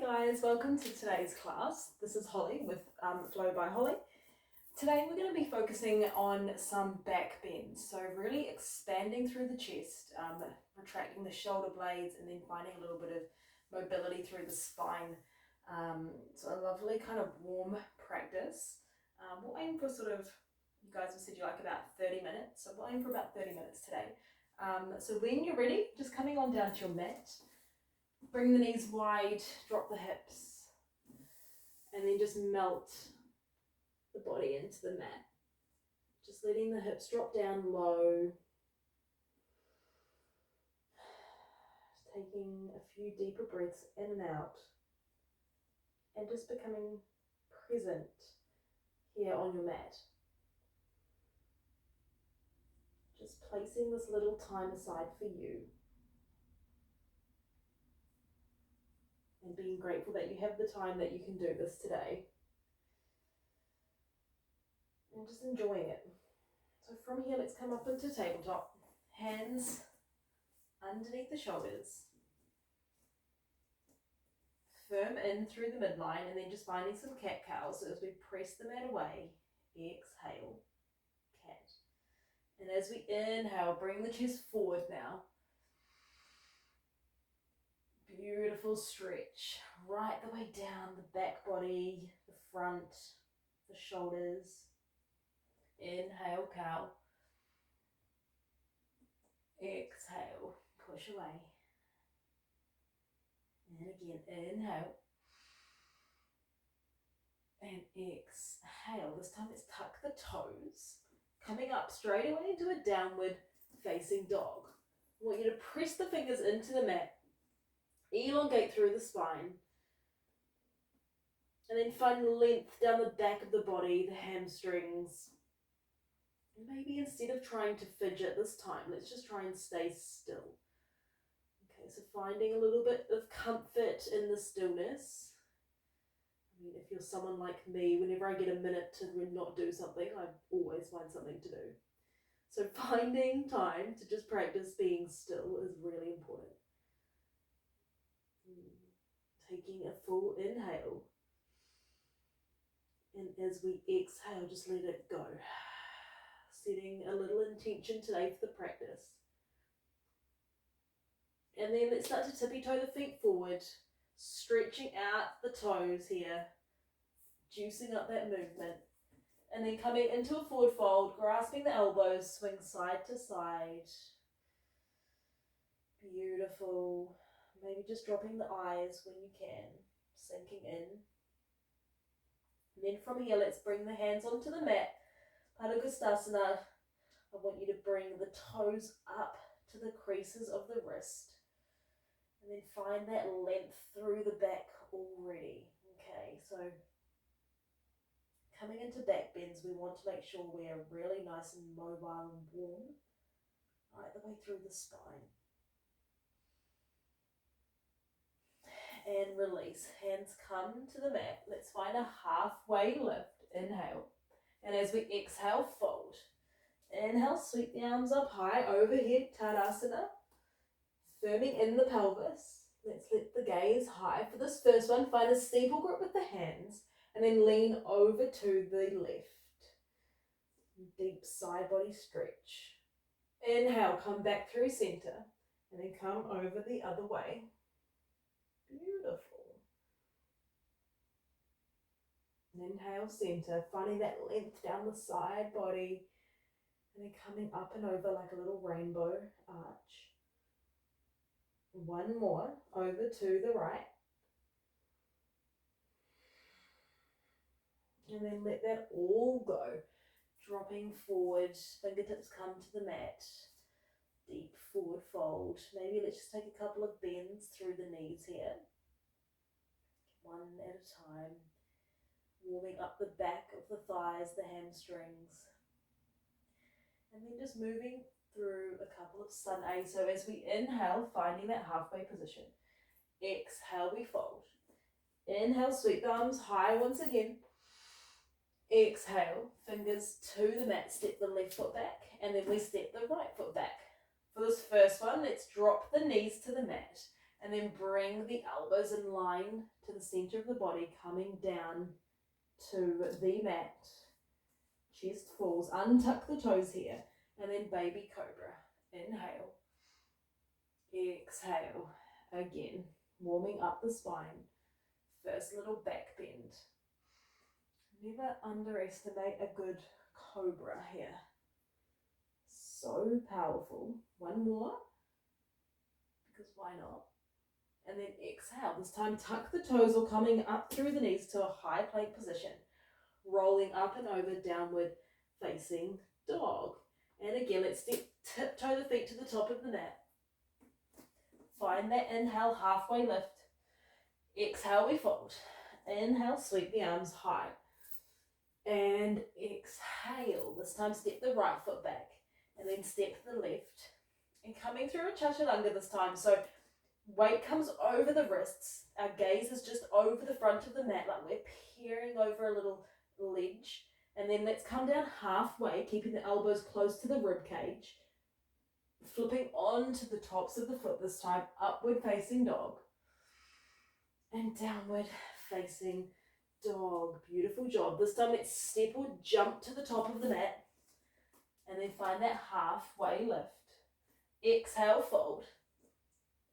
guys, welcome to today's class. This is Holly with Flow by Holly. Today we're going to be focusing on some back bends, so really expanding through the chest, retracting the shoulder blades, and then finding a little bit of mobility through the spine. So a lovely kind of warm practice. We'll aim for you guys have said you like about 30 minutes, so we'll aim for about 30 minutes today. So when you're ready, just coming on down to your mat. Bring the knees wide, drop the hips, and then just melt the body into the mat. Just letting the hips drop down low. Just taking a few deeper breaths in and out. And just becoming present here on your mat. Just placing this little time aside for you. And being grateful that you have the time that you can do this today. And just enjoying it. So from here, let's come up into tabletop. Hands underneath the shoulders. Firm in through the midline, and then just finding some cat-cow. So as we press the mat away, exhale, cat. And as we inhale, bring the chest forward now. Beautiful stretch, right the way down the back body, the front, the shoulders. Inhale, cow. Exhale, push away. And again, inhale. And exhale. This time let's tuck the toes. Coming up straight away into a downward facing dog. I want you to press the fingers into the mat. Elongate through the spine. And then find length down the back of the body, the hamstrings. Maybe instead of trying to fidget this time, let's just try and stay still. Okay, so finding a little bit of comfort in the stillness. I mean, if you're someone like me, whenever I get a minute to not do something, I always find something to do. So finding time to just practice being still is really important. Taking a full inhale. And as we exhale, just let it go. Setting a little intention today for the practice. And then let's start to tippy-toe the feet forward, stretching out the toes here, juicing up that movement. And then coming into a forward fold, grasping the elbows, swing side to side. Beautiful. Maybe just dropping the eyes when you can, sinking in. And then from here, let's bring the hands onto the mat. Padagustasana. I want you to bring the toes up to the creases of the wrist. And then find that length through the back already. Okay, so coming into back bends, we want to make sure we are really nice and mobile and warm, right the way through the spine. And release. Hands come to the mat. Let's find a halfway lift. Inhale. And as we exhale, fold. Inhale, sweep the arms up high, overhead, Tadasana. Firming in the pelvis. Let's let the gaze high. For this first one, find a steeple grip with the hands. And then lean over to the left. Deep side body stretch. Inhale, come back through center. And then come over the other way. Beautiful. Inhale, center, finding that length down the side body, and then coming up and over like a little rainbow arch. One more, over to the right. And then let that all go. Dropping forward, fingertips come to the mat. Deep forward fold. Maybe let's just take a couple of bends through the knees here. One at a time. Warming up the back of the thighs, the hamstrings. And then just moving through a couple of sun A. So as we inhale, finding that halfway position. Exhale, we fold. Inhale, sweep the arms high once again. Exhale, fingers to the mat, step the left foot back, and then we step the right foot back. For this first one, let's drop the knees to the mat, And then bring the elbows in line to the center of the body, coming down to the mat. Chest falls, untuck the toes here, and then baby cobra. Inhale, exhale, again, warming up the spine. First little back bend. Never underestimate a good cobra here. So powerful. One more, because why not? And then exhale. This time tuck the toes or coming up through the knees to a high plank position. Rolling up and over, downward facing dog. And again, let's tiptoe the feet to the top of the mat. Find that inhale, halfway lift. Exhale, we fold. Inhale, sweep the arms high. And exhale. This time step the right foot back. And then step the left. And coming through a chaturanga this time. So weight comes over the wrists. Our gaze is just over the front of the mat, like we're peering over a little ledge. And then let's come down halfway, keeping the elbows close to the rib cage. Flipping onto the tops of the foot this time, upward facing dog. And downward facing dog. Beautiful job. This time let's step or jump to the top of the mat. And then find that halfway lift. Exhale, fold.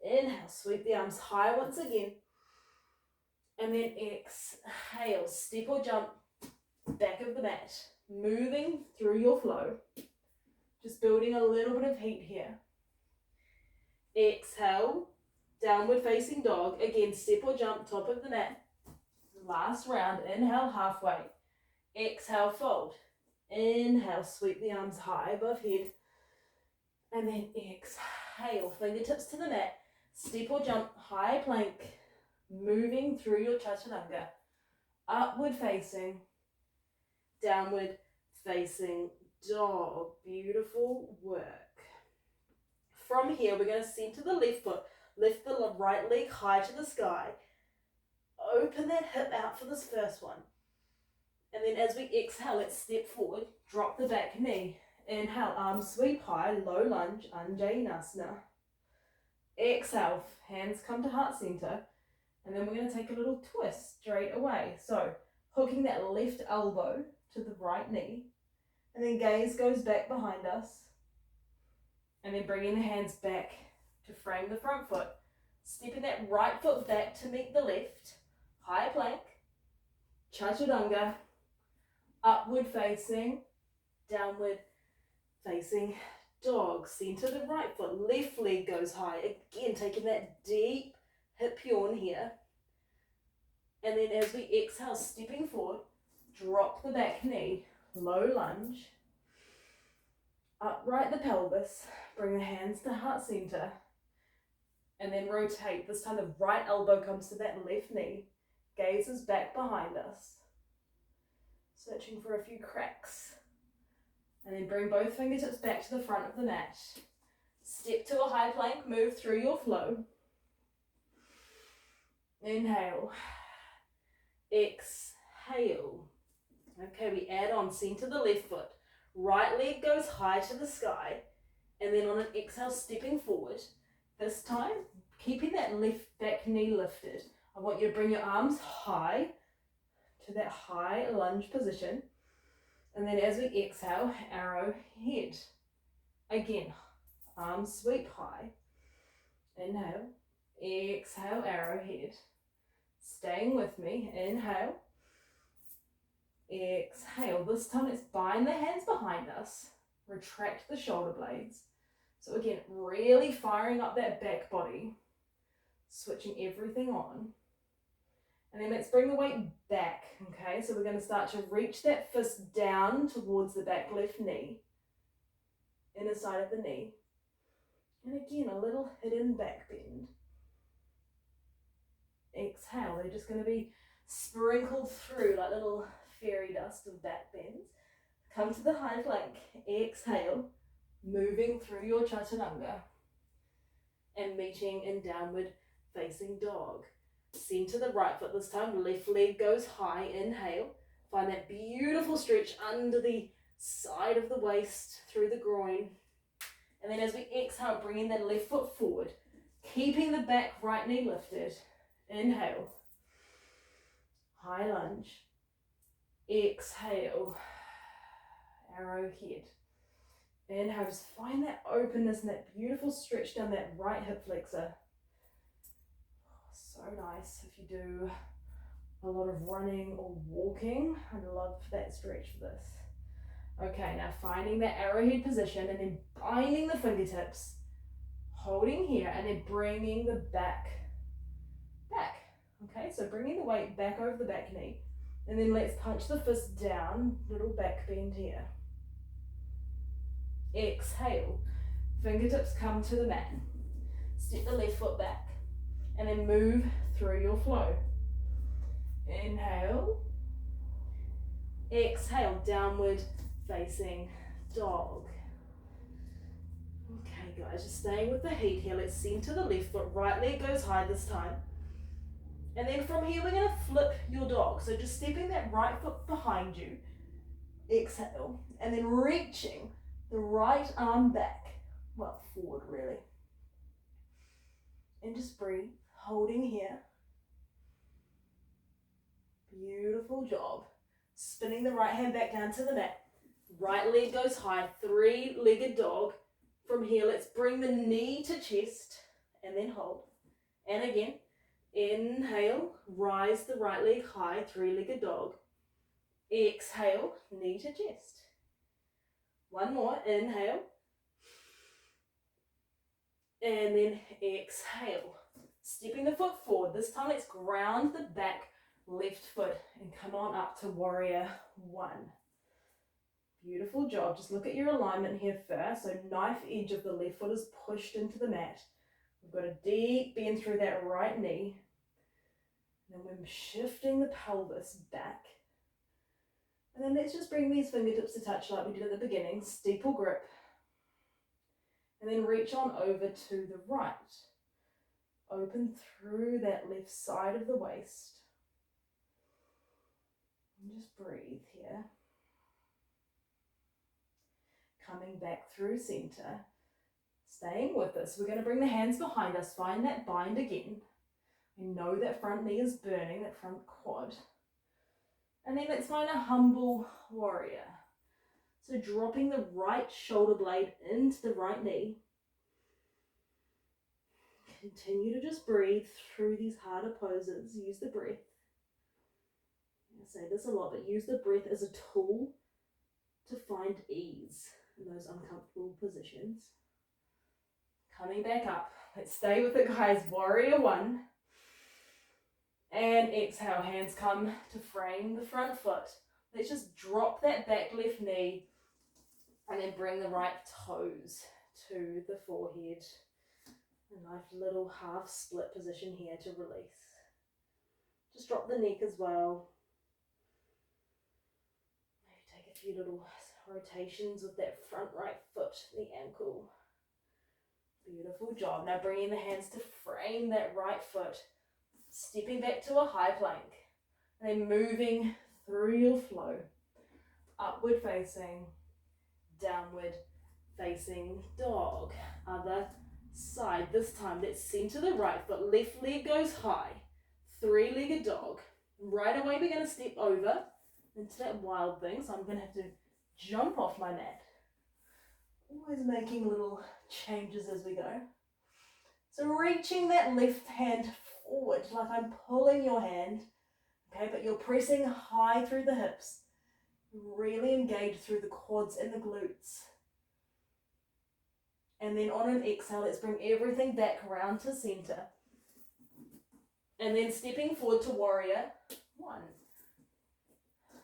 Inhale, sweep the arms high once again. And then exhale, step or jump, back of the mat. Moving through your flow. Just building a little bit of heat here. Exhale, downward facing dog. Again, step or jump, top of the mat. Last round, inhale, halfway. Exhale, fold. Inhale, sweep the arms high above head. And then exhale, fingertips to the mat. Step or jump, high plank. Moving through your chaturanga. Upward facing. Downward facing dog. Beautiful work. From here, we're going to center the left foot. Lift the right leg high to the sky. Open that hip out for this first one. And then as we exhale, let's step forward. Drop the back knee. Inhale, arms sweep high, low lunge, Anjaneyasana. Exhale, hands come to heart center. And then we're going to take a little twist straight away. So, hooking that left elbow to the right knee. And then gaze goes back behind us. And then bringing the hands back to frame the front foot. Stepping that right foot back to meet the left. High plank. Chaturanga. Upward facing. Downward facing dog. Center the right foot. Left leg goes high. Again, taking that deep hip yawn here. And then as we exhale, stepping forward, drop the back knee. Low lunge. Upright the pelvis. Bring the hands to heart center. And then rotate. This time the right elbow comes to that left knee. Gaze is back behind us. Searching for a few cracks. And then bring both fingertips back to the front of the mat. Step to a high plank. Move through your flow. Inhale. Exhale. Okay, we add on center the left foot. Right leg goes high to the sky. And then on an exhale, stepping forward. This time, keeping that left back knee lifted. I want you to bring your arms high to that high lunge position. And then as we exhale, arrow head. Again, arms sweep high. Inhale. Exhale, arrow head. Staying with me. Inhale. Exhale. This time let's bind the hands behind us. Retract the shoulder blades. So again, really firing up that back body. Switching everything on. And then let's bring the weight back, okay? So we're going to start to reach that fist down towards the back left knee. Inner side of the knee. And again, a little hidden back bend. Exhale, they're just going to be sprinkled through like little fairy dust of back bends. Come to the high plank. Exhale, moving through your chaturanga. And meeting in downward facing dog. Center the right foot this time, left leg goes high, inhale. Find that beautiful stretch under the side of the waist, through the groin. And then as we exhale, bringing that left foot forward, Keeping the back right knee lifted. Inhale. High lunge. Exhale. Arrowhead. Inhale, just find that openness and that beautiful stretch down that right hip flexor. So nice if you do a lot of running or walking. I love that stretch for this. Okay, now finding that arrowhead position and then binding the fingertips, holding here, and then bringing the back. Okay, so bringing the weight back over the back knee. And then let's punch the fist down, little back bend here. Exhale, fingertips come to the mat. Step the left foot back and then move through your flow. Inhale. Exhale, downward facing dog. Okay guys, just staying with the heat here. Let's center the left foot, right leg goes high this time. And then from here we're going to flip your dog. So just stepping that right foot behind you. Exhale. And then reaching the right arm back. Well, forward really. And just breathe, holding here. Beautiful job. Spinning the right hand back down to the mat. Right leg goes high, three-legged dog. From here, let's bring the knee to chest and then hold. And again, inhale, rise the right leg high, three-legged dog. Exhale, knee to chest. One more, inhale. And then exhale. Stepping the foot forward. This time let's ground the back left foot and come on up to warrior one. Beautiful job. Just look at your alignment here first. So knife edge of the left foot is pushed into the mat. We've got a deep bend through that right knee. And then we're shifting the pelvis back. And then let's just bring these fingertips to touch like we did at the beginning. Steeple grip. And then reach on over to the right. Open through that left side of the waist. And just breathe here. Coming back through center. Staying with us. We're going to bring the hands behind us. Find that bind again. We know that front knee is burning, that front quad. And then let's find a humble warrior. So dropping the right shoulder blade into the right knee. Continue to just breathe through these harder poses. Use the breath. I say this a lot, but use the breath as a tool to find ease in those uncomfortable positions. Coming back up. Let's stay with it, guys. Warrior one. And exhale. Hands come to frame the front foot. Let's just drop that back left knee and then bring the right toes to the forehead. A nice little half split position here to release. Just drop the neck as well. Maybe take a few little rotations with that front right foot, the ankle. Beautiful job. Now bringing the hands to frame that right foot. Stepping back to a high plank. And then moving through your flow. Upward facing, downward facing dog. Other side. This time let's center the right foot. Left leg goes high. Three-legged dog. Right away we're going to step over into that wild thing. So I'm going to have to jump off my mat. Always making little changes as we go. So reaching that left hand forward like I'm pulling your hand. Okay, but you're pressing high through the hips. Really engage through the quads and the glutes. And then on an exhale, let's bring everything back around to center. And then stepping forward to warrior one.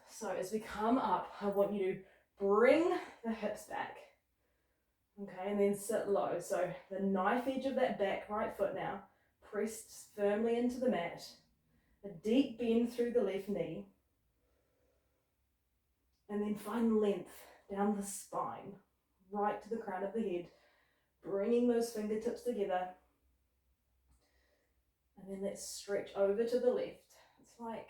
So as we come up, I want you to bring the hips back. Okay, and then sit low. So the knife edge of that back right foot now, pressed firmly into the mat. A deep bend through the left knee. And then find length down the spine, right to the crown of the head. Bringing those fingertips together. And then let's stretch over to the left. It's like,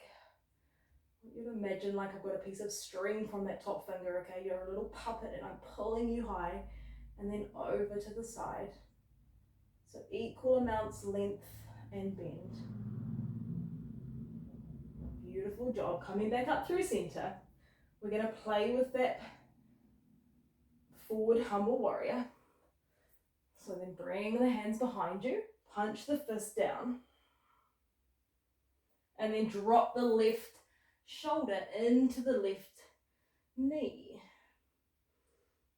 you'd imagine like I've got a piece of string from that top finger, okay? You're a little puppet and I'm pulling you high. And then over to the side. So equal amounts length and bend. Beautiful job. Coming back up through center. We're going to play with that forward humble warrior. So then bring the hands behind you, punch the fist down, and then drop the left shoulder into the left knee.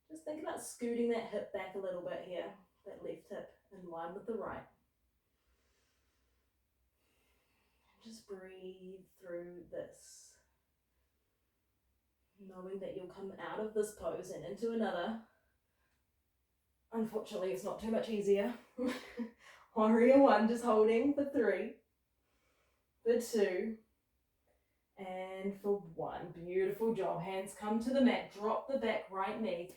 Just think about scooting that hip back a little bit here, that left hip in line with the right. Just breathe through this, knowing that you'll come out of this pose and into another. Unfortunately, it's not too much easier. Warrior one, just holding for 3, for 2, and for 1. Beautiful job. Hands come to the mat, drop the back right knee,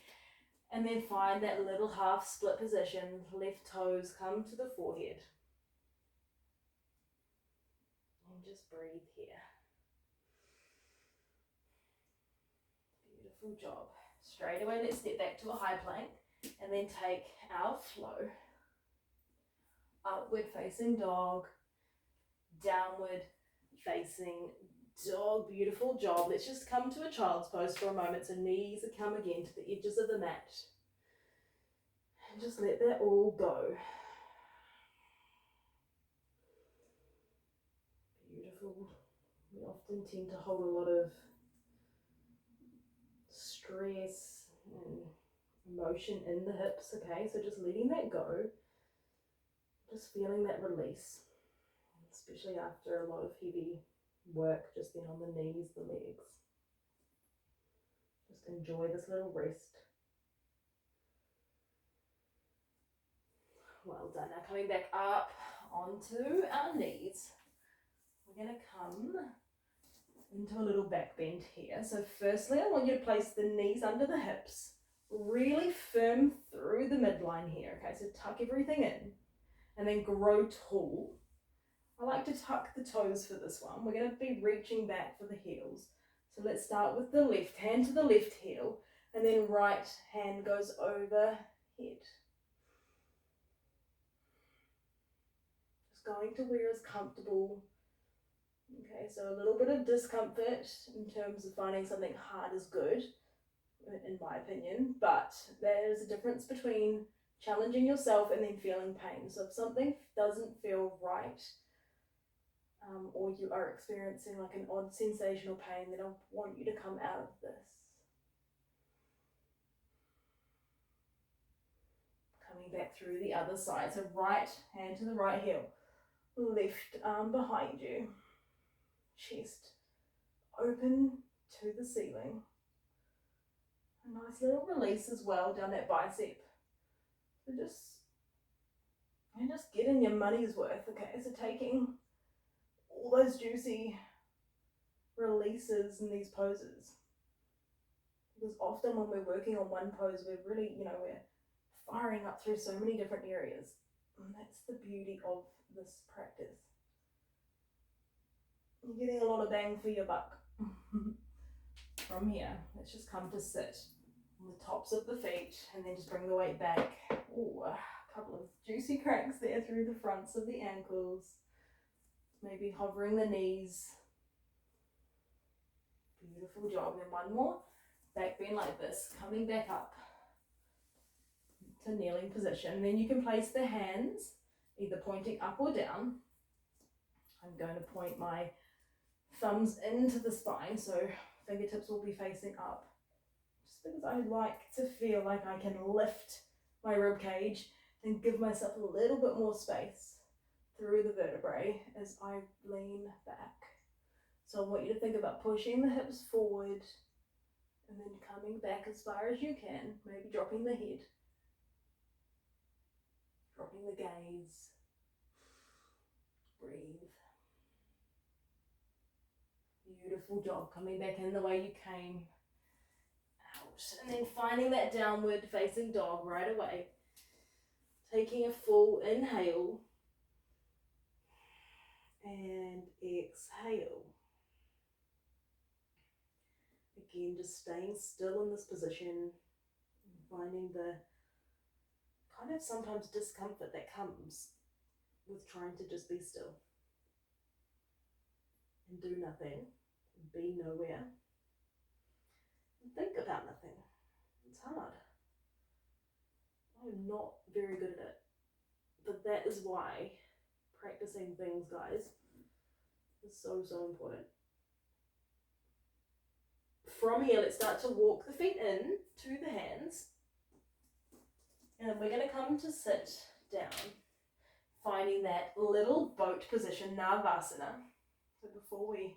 and then find that little half split position. Left toes come to the forehead. And just breathe here. Beautiful job. Straight away, let's step back to a high plank, and then take our flow. Upward facing dog, downward facing dog. Beautiful job. Let's just come to a child's pose for a moment. So knees come again to the edges of the mat. And just let that all go. Beautiful. We often tend to hold a lot of stress and emotion in the hips, okay? So just letting that go. Just feeling that release. Especially after a lot of heavy work just then on the knees, the legs. Just enjoy this little rest. Well done. Now coming back up onto our knees. We're going to come into a little back bend here. So firstly, I want you to place the knees under the hips, really firm through the midline here. Okay, so tuck everything in and then grow tall. I like to tuck the toes for this one. We're going to be reaching back for the heels. So let's start with the left hand to the left heel, and then right hand goes overhead. Just going to where is comfortable. Okay, so a little bit of discomfort in terms of finding something hard is good, in my opinion, but there's a difference between challenging yourself and then feeling pain. So if something doesn't feel right, or you are experiencing like an odd sensational pain, then I want you to come out of this. Coming back through the other side. So right hand to the right heel, left arm behind you, chest open to the ceiling. A nice little release as well down that bicep. So just getting your money's worth, okay? So taking all those juicy releases in these poses. Because often when we're working on one pose, we're really, we're firing up through so many different areas. And that's the beauty of this practice. You're getting a lot of bang for your buck. From here, let's just come to sit on the tops of the feet and then just bring the weight back. Ooh, a couple of juicy cracks there through the fronts of the ankles. Maybe hovering the knees. Beautiful job. And one more. Back bend like this, coming back up to kneeling position. Then you can place the hands either pointing up or down. I'm going to point my thumbs into the spine, so fingertips will be facing up. Just because I like to feel like I can lift my rib cage and give myself a little bit more space through the vertebrae as I lean back. So I want you to think about pushing the hips forward and then coming back as far as you can, maybe dropping the head, dropping the gaze. Breathe. Beautiful job. Coming back in the way you came. Out. And then finding that downward facing dog right away. Taking a full inhale. And exhale. Again, just staying still in this position. Finding the kind of sometimes discomfort that comes with trying to just be still and do nothing, be nowhere, and think about nothing. It's hard. I'm not very good at it. But that is why practicing things, guys, is so, so important. From here, let's start to walk the feet in to the hands. And we're going to come to sit down, finding that little boat position, Navasana. So before we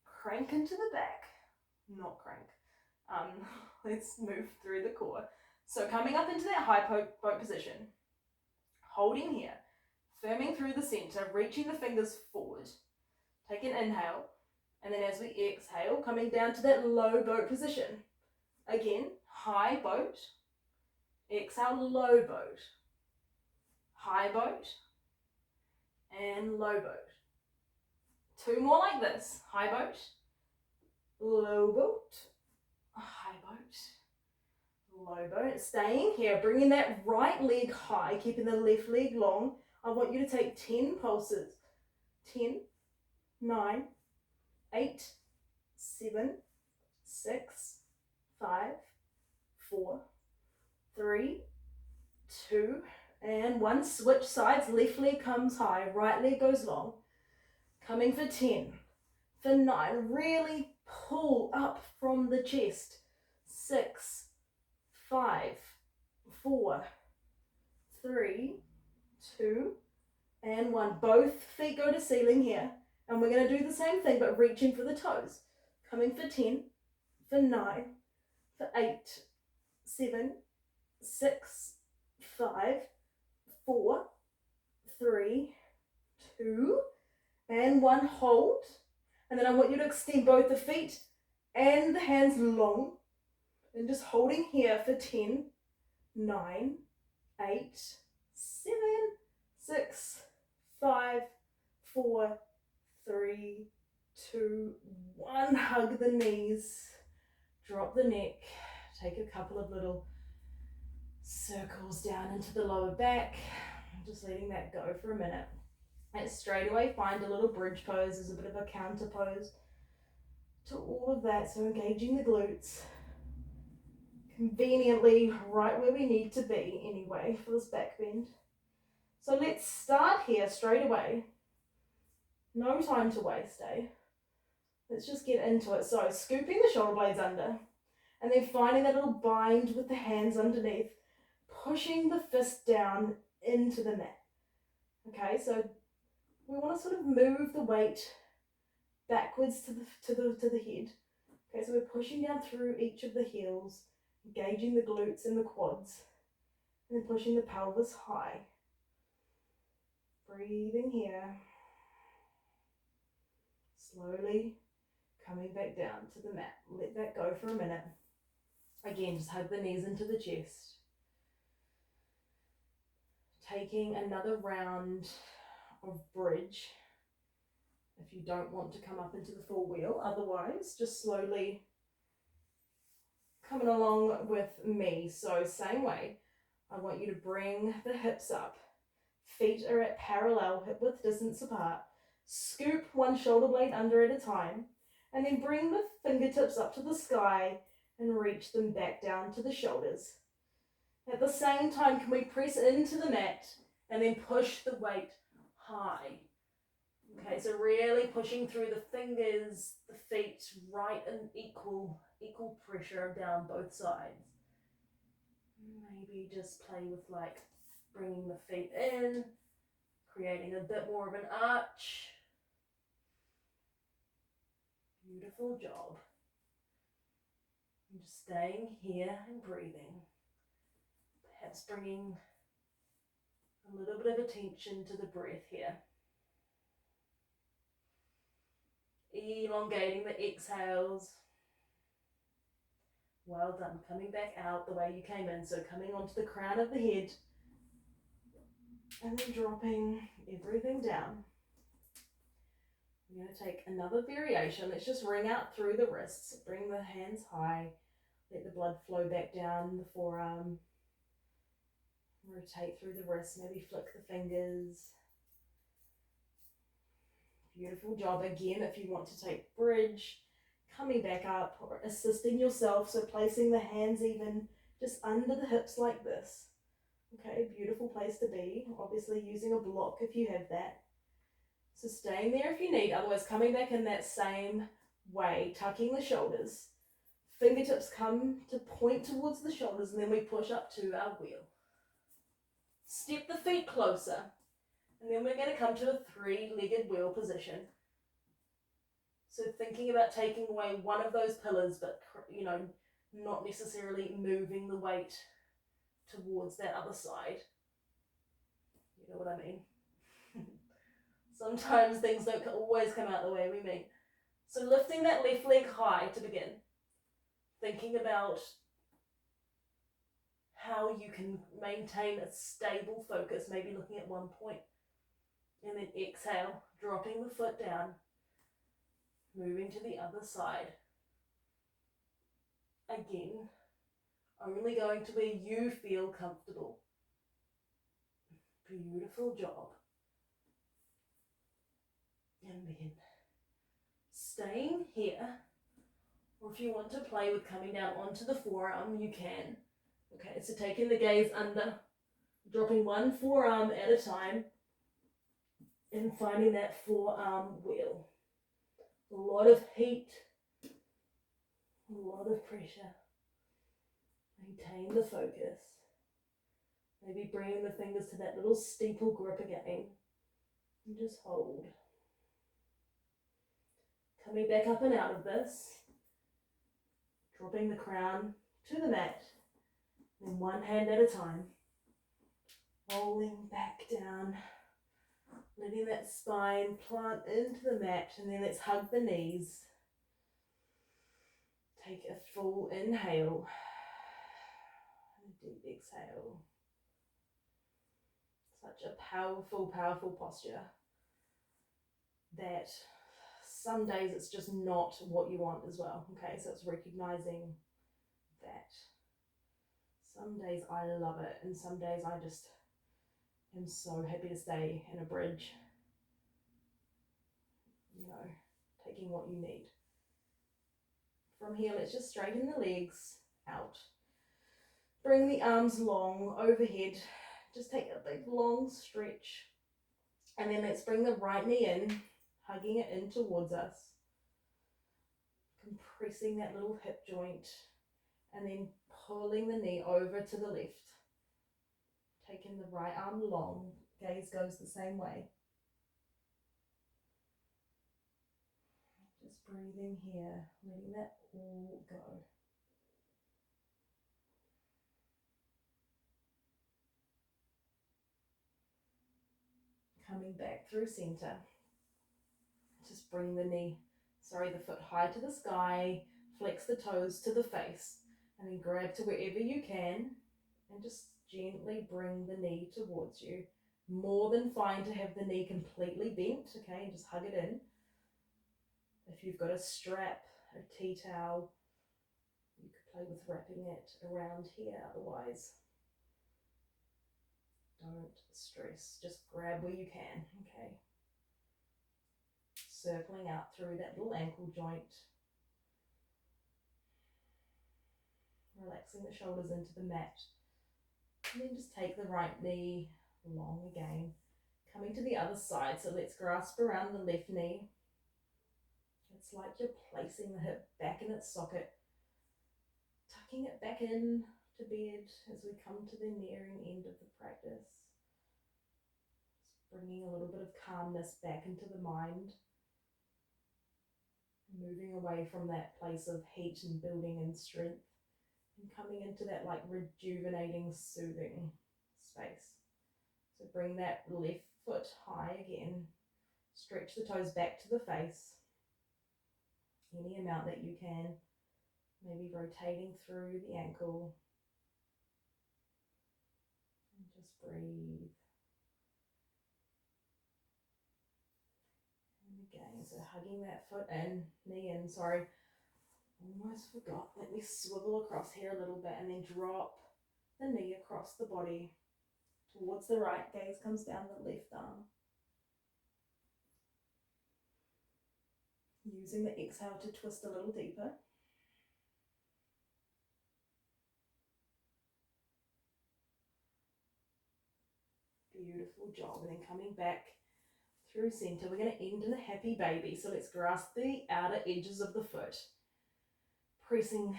crank into the back, not crank, let's move through the core. So coming up into that high boat position, holding here, firming through the center, reaching the fingers forward. Take an inhale, and then as we exhale, coming down to that low boat position. Again, high boat, exhale, low boat, high boat, and low boat. Two more like this, high boat, low boat, high boat, low boat. Staying here, bringing that right leg high, keeping the left leg long. I want you to take 10 pulses. 10, 9, 8, 7, 6, 5, 4, 3, 2, and 1. Switch sides, left leg comes high, right leg goes long. Coming for 10, for 9, really pull up from the chest. 6, 5, 4, 3, 2, and 1. Both feet go to ceiling here. And we're going to do the same thing, but reaching for the toes. Coming for 10, for 9, for 8, 7, 6, 5, 4, 3, 2, and 1. Hold. And then I want you to extend both the feet and the hands long. And just holding here for 10, 9, 8, 7, 6, 5, 4, 3, 2, 1. Hug the knees, drop the neck, take a couple of little circles down into the lower back. I'm just letting that go for a minute. And straight away find a little bridge pose as a bit of a counter pose to all of that. So engaging the glutes, conveniently right where we need to be anyway for this back bend. So let's start here straight away. No time to waste, eh? Let's just get into it. So scooping the shoulder blades under, and then finding that little bind with the hands underneath, pushing the fist down into the mat. Okay, so we want to sort of move the weight backwards to the head. Okay, so we're pushing down through each of the heels, engaging the glutes and the quads, and then pushing the pelvis high. Breathing here. Slowly coming back down to the mat. Let that go for a minute. Again, just hug the knees into the chest. Taking another round of bridge if you don't want to come up into the full wheel. Otherwise, just slowly coming along with me. So same way, I want you to bring the hips up. Feet are at parallel, hip width distance apart. Scoop one shoulder blade under at a time, and then bring the fingertips up to the sky and reach them back down to the shoulders. At the same time, can we press into the mat and then push the weight high? Okay, so really pushing through the fingers, the feet, right in equal pressure down both sides. Maybe just play with like bringing the feet in, creating a bit more of an arch. Beautiful job. And just staying here and breathing. Perhaps bringing a little bit of attention to the breath here. Elongating the exhales. Well done. Coming back out the way you came in. So coming onto the crown of the head. And then dropping everything down. We're going to take another variation. Let's just ring out through the wrists. Bring the hands high. Let the blood flow back down the forearm. Rotate through the wrist, maybe flick the fingers. Beautiful job. Again, if you want to take bridge, coming back up or assisting yourself, so placing the hands even just under the hips like this. Okay, beautiful place to be. Obviously using a block if you have that. So staying there if you need, otherwise coming back in that same way, tucking the shoulders. Fingertips come to point towards the shoulders, and then we push up to our wheel. Step the feet closer, and then we're going to come to a three-legged wheel position. So thinking about taking away one of those pillars, but not necessarily moving the weight towards that other side. You know what I mean? Sometimes things don't always come out the way we mean. So lifting that left leg high to begin. Thinking about how you can maintain a stable focus, maybe looking at one point. And then exhale, dropping the foot down, moving to the other side. Again, only going to where you feel comfortable. Beautiful job. And then staying here, or if you want to play with coming down onto the forearm, you can. Okay, so taking the gaze under, dropping one forearm at a time, and finding that forearm wheel. A lot of heat, a lot of pressure. Maintain the focus. Maybe bringing the fingers to that little steeple grip again. And just hold. Coming back up and out of this. Dropping the crown to the mat. Then one hand at a time. Rolling back down. Letting that spine plant into the mat. And then let's hug the knees. Take a full inhale. And a deep exhale. Such a powerful, powerful posture that some days it's just not what you want as well. Okay, so it's recognizing that. Some days I love it, and some days I just am so happy to stay in a bridge. Taking what you need. From here, let's just straighten the legs out. Bring the arms long overhead. Just take a big long stretch. And then let's bring the right knee in, hugging it in towards us. Compressing that little hip joint. And then pulling the knee over to the left. Taking the right arm long. Gaze goes the same way. Just breathing here, letting that all go. Coming back through center. Just bring the foot high to the sky, flex the toes to the face, and then grab to wherever you can, and just gently bring the knee towards you. More than fine to have the knee completely bent, okay, and just hug it in. If you've got a strap, a tea towel, you could play with wrapping it around here, otherwise don't stress, just grab where you can, okay. Circling out through that little ankle joint. Relaxing the shoulders into the mat. And then just take the right knee long again. Coming to the other side, so let's grasp around the left knee. It's like you're placing the hip back in its socket. Tucking it back in to bed as we come to the nearing end of the practice. Just bringing a little bit of calmness back into the mind. Moving away from that place of heat and building and strength. And coming into that like rejuvenating, soothing space. So bring that left foot high again. Stretch the toes back to the face. Any amount that you can. Maybe rotating through the ankle. And just breathe. And again, so hugging that foot in, knee in, sorry. Almost forgot. Let me swivel across here a little bit and then drop the knee across the body. towards the right, gaze comes down the left arm. Using the exhale to twist a little deeper. Beautiful job. And then coming back through center, we're going to end in a happy baby. So let's grasp the outer edges of the foot, pressing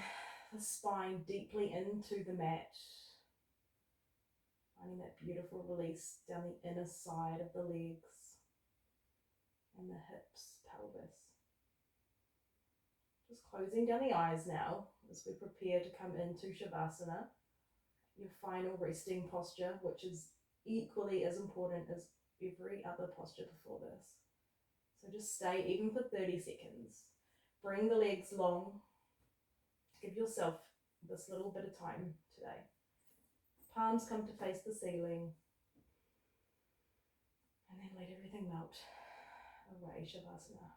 the spine deeply into the mat. Finding that beautiful release down the inner side of the legs and the hips, pelvis. Just closing down the eyes now as we prepare to come into Shavasana, your final resting posture, which is equally as important as every other posture before this. So just stay even for 30 seconds. Bring the legs long. Give yourself this little bit of time today. Palms come to face the ceiling. And then let everything melt away, Shavasana.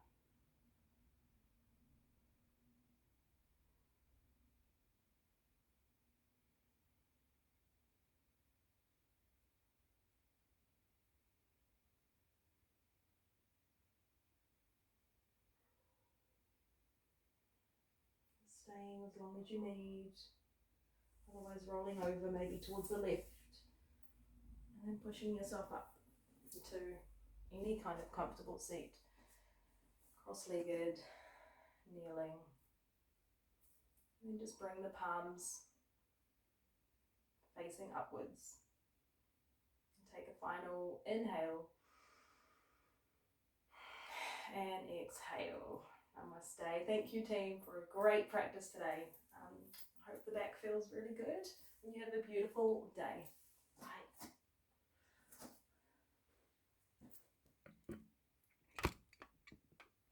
Staying as long as you need. Otherwise rolling over maybe towards the left. And then pushing yourself up to any kind of comfortable seat. Cross-legged, kneeling. And then just bring the palms facing upwards. And take a final inhale. And exhale. Namaste. Thank you, team, for a great practice today. I hope the back feels really good. And you have a beautiful day.